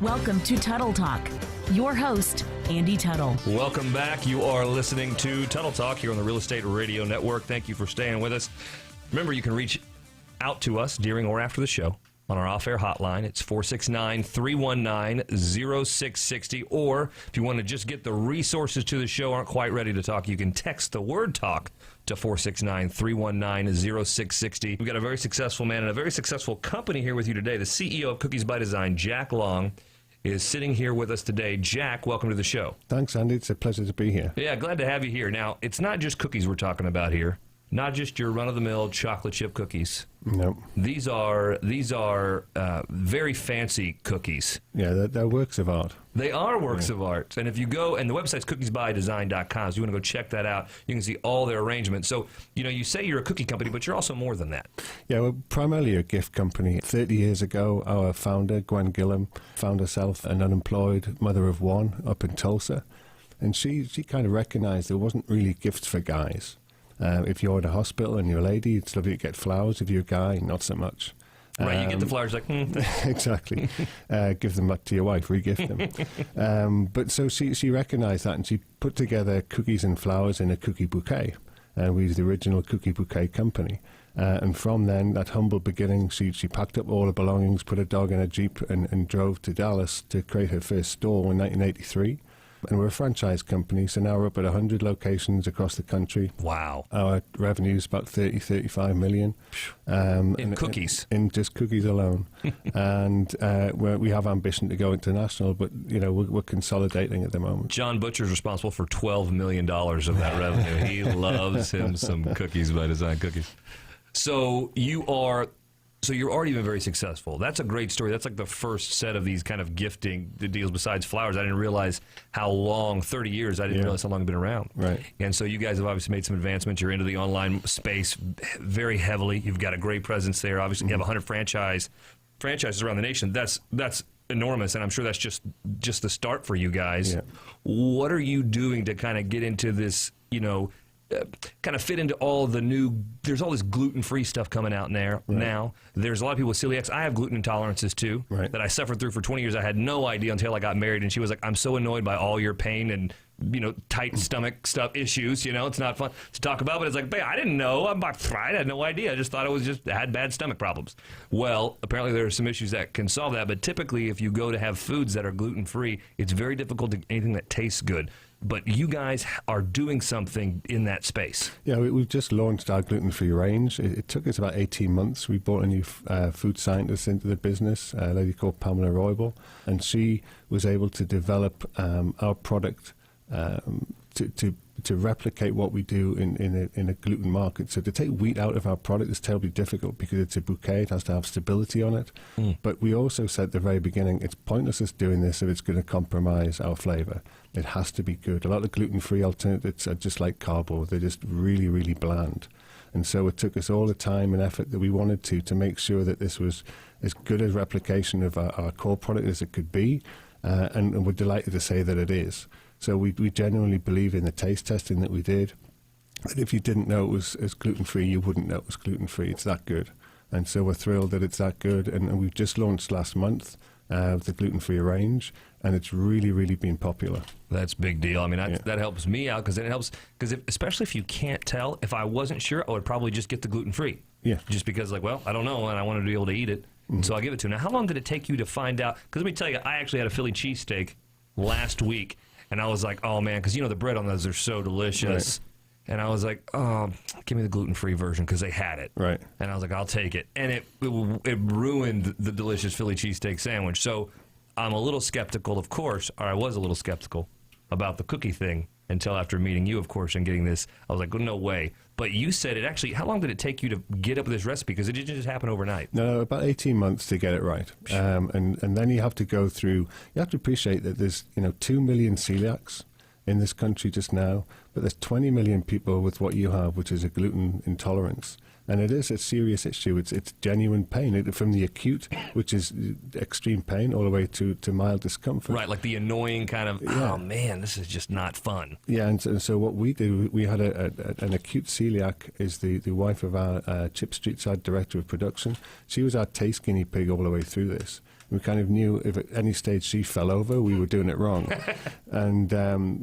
Welcome to Tuttle Talk. Your host, Andy Tuttle. Welcome back. You are listening to Tuttle Talk here on the Real Estate Radio Network. Thank you for staying with us. Remember, you can reach out to us during or after the show on our off-air hotline. It's 469-319-0660. Or if you want to just get the resources to the show, aren't quite ready to talk, you can text the word talk to 469-319-0660. We've got a very successful man and a very successful company here with you today. The CEO of Cookies by Design, Jack Long, is sitting here with us today. Jack, welcome to the show. Thanks, Andy. It's a pleasure to be here. Yeah, glad to have you here. Now, it's not just cookies we're talking about here. Not just your run-of-the-mill chocolate chip cookies. No. These are very fancy cookies. Yeah, they're works of art. They are works of art. And if you go, and the website's cookiesbydesign.com, so you want to go check that out. You can see all their arrangements. So, you say you're a cookie company, but you're also more than that. Yeah, we're primarily a gift company. 30 years ago, our founder, Gwen Gillum, found herself an unemployed mother of one up in Tulsa. And she kind of recognized there wasn't really gifts for guys. If you're in a hospital and you're a lady, it's lovely to get flowers. If you're a guy, not so much. Right, you get the flowers like, Exactly. Give them back to your wife, re-gift them. But so she recognized that, and she put together cookies and flowers in a cookie bouquet. We were the original cookie bouquet company. And from then, that humble beginning, she packed up all her belongings, put a dog in a Jeep, and drove to Dallas to create her first store in 1983. And we're a franchise company, so now we're up at 100 locations across the country. Wow. Our revenue is about 35 million. In cookies? In just cookies alone. And we have ambition to go international, but, we're consolidating at the moment. John Butcher's responsible for $12 million of that revenue. He loves him some Cookies by Design cookies. So you're already been very successful. That's a great story. That's like the first set of these kind of gifting deals besides flowers. I didn't realize how long, 30 years, I didn't realize how long you've been around. Right. And so you guys have obviously made some advancements. You're into the online space very heavily. You've got a great presence there. Obviously, you have 100 franchises around the nation. That's enormous, and I'm sure that's just the start for you guys. Yeah. What are you doing to kind of get into this, kind of fit into all the there's all this gluten-free stuff coming out now. There's a lot of people with celiacs. I have gluten intolerances too, that I suffered through for 20 years. I had no idea until I got married, and she was like, I'm so annoyed by all your pain and, tight stomach stuff issues. It's not fun to talk about, but it's like, babe, I didn't know. I had no idea. I just thought I had bad stomach problems. Well, apparently there are some issues that can solve that, but typically if you go to have foods that are gluten-free, it's very difficult to get anything that tastes good. But you guys are doing something in that space. Yeah, we've just launched our gluten-free range. It took us about 18 months. We brought a new food scientist into the business, a lady called Pamela Roybal, and she was able to develop our product to replicate what we do in a gluten market. So to take wheat out of our product is terribly difficult because it's a bouquet. It has to have stability on it. But we also said at the very beginning, it's pointless us doing this if it's going to compromise our flavor. It has to be good. A lot of gluten-free alternatives are just like cardboard. They're just really, really bland. And so it took us all the time and effort that we wanted to make sure that this was as good a replication of our core product as it could be. And we're delighted to say that it is. So we genuinely believe in the taste testing that we did, that if you didn't know it was gluten-free, you wouldn't know it was gluten-free. It's that good. And so we're thrilled that it's that good. And we've just launched last month the gluten-free range, and it's really, really been popular. That's a big deal. I mean, that helps me out because especially if you can't tell, if I wasn't sure, I would probably just get the gluten-free. Yeah. Just because, I don't know, and I wanted to be able to eat it. And so I'll give it to him. Now, how long did it take you to find out? Because let me tell you, I actually had a Philly cheesesteak last week. And I was like, oh, man, because, the bread on those are so delicious. Right. And I was like, oh, give me the gluten-free version because they had it. Right. And I was like, I'll take it. And it ruined the delicious Philly cheesesteak sandwich. So I'm a little skeptical, of course, or I was a little skeptical about the cookie thing until after meeting you, of course, and getting this. I was like, oh, no way. But you said it actually, how long did it take you to get up with this recipe? Because it didn't just happen overnight. No, about 18 months to get it right. And then you have to go through, you have to appreciate that there's, 2 million celiacs in this country just now, but there's 20 million people with what you have, which is a gluten intolerance. And it is a serious issue. It's genuine pain, from the acute, which is extreme pain, all the way to mild discomfort. Right, like the annoying kind of, oh man, this is just not fun. Yeah, and so what we do, we had an acute celiac, is the wife of our Chip Streetside director of production. She was our taste guinea pig all the way through this. We kind of knew if at any stage she fell over, we were doing it wrong. And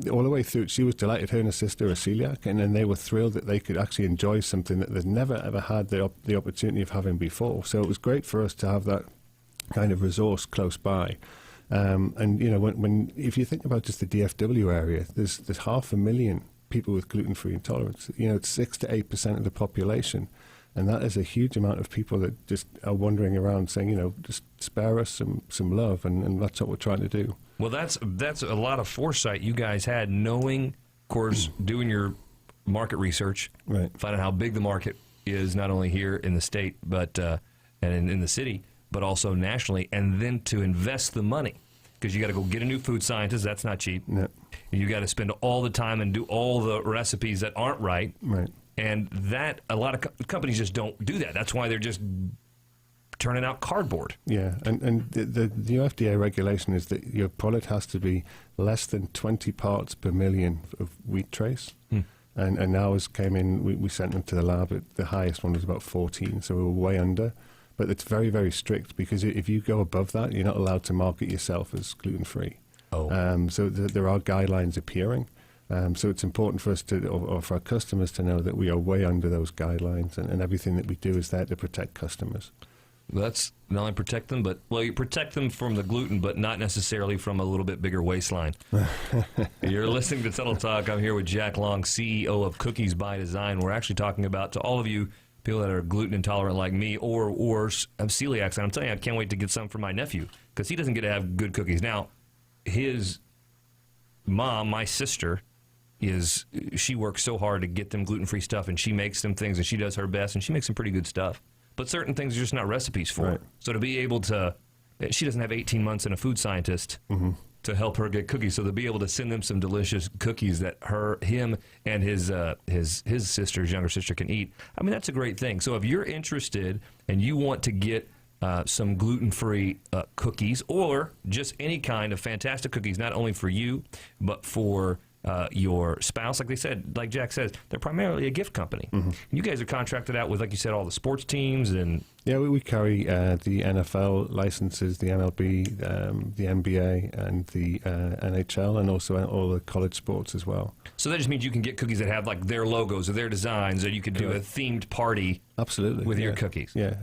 all the way through, she was delighted. Her and her sister are celiac, and then they were thrilled that they could actually enjoy something that they've never, ever had the opportunity of having before. So it was great for us to have that kind of resource close by. And, you know, when if you think about just the DFW area, there's 500,000 people with gluten-free intolerance. You know, it's 6 to 8% of the population. And that is a huge amount of people that just are wandering around saying, you know, just spare us some love, and that's what we're trying to do. Well, that's a lot of foresight you guys had, knowing, of course, doing your market research, right, finding how big the market is, not only here in the state, but and in the city, but also nationally, and then to invest the money, because you got to go get a new food scientist. That's not cheap. No. You got to spend all the time and do all the recipes that aren't right. Right. And that, a lot of companies just don't do that. That's why they're just turning out cardboard. Yeah, and the FDA regulation is that your product has to be less than 20 parts per million of wheat trace. And ours came in, we sent them to the lab, the highest one was about 14, so we were way under. But it's very, very strict, because if you go above that, you're not allowed to market yourself as gluten-free. Oh. So there are guidelines appearing. So it's important for us or for our customers to know that we are way under those guidelines, and everything that we do is there to protect customers. That's not only protect them, but, well, you protect them from the gluten, but not necessarily from a little bit bigger waistline. You're listening to Tuttle Talk. I'm here with Jack Long, CEO of Cookies by Design. We're actually talking about, to all of you people that are gluten intolerant like me, or worse, have celiacs. And I'm telling you, I can't wait to get some for my nephew, because he doesn't get to have good cookies. Now, his mom, my sister, she works so hard to get them gluten-free stuff, and she makes them things, and she does her best, and she makes some pretty good stuff. But certain things are just not recipes for. Right. So to be able to, she doesn't have 18 months and a food scientist to help her get cookies. So to be able to send them some delicious cookies that him and his sister, his younger sister, can eat, I mean, that's a great thing. So if you're interested and you want to get some gluten-free cookies, or just any kind of fantastic cookies, not only for you, but for your spouse, like they said, like Jack says, they're primarily a gift company. You guys are contracted out with, like you said, all the sports teams and... Yeah, we carry the NFL licenses, the MLB, the NBA, and the NHL, and also all the college sports as well. So that just means you can get cookies that have like their logos or their designs, or you could do a themed party. Absolutely, with your cookies. Yeah,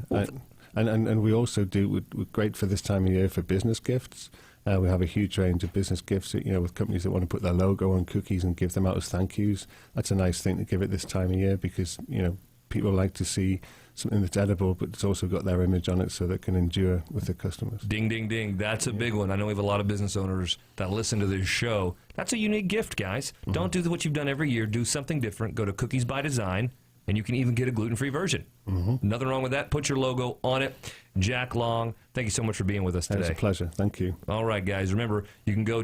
and we also do, we're great for this time of year for business gifts. We have a huge range of business gifts, you know, with companies that want to put their logo on cookies and give them out as thank yous. That's a nice thing to give it this time of year, because, you know, people like to see something that's edible, but it's also got their image on it, so that can endure with their customers. Ding, ding, ding. That's a big one. I know we have a lot of business owners that listen to this show. That's a unique gift, guys. Don't do what you've done every year. Do something different. Go to Cookies by Design, and you can even get a gluten-free version. Nothing wrong with that. Put your logo on it. Jack Long, thank you so much for being with us today. It's a pleasure. Thank you. All right, guys. Remember, you can go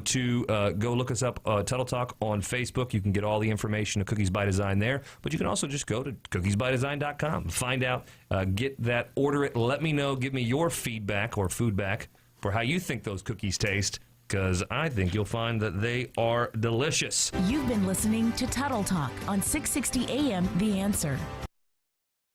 look us up, Tuttle Talk on Facebook. You can get all the information of Cookies by Design there. But you can also just go to cookiesbydesign.com. Find out, get that, order it. Let me know. Give me your feedback or foodback for how you think those cookies taste, because I think you'll find that they are delicious. You've been listening to Tuttle Talk on 660 AM The Answer.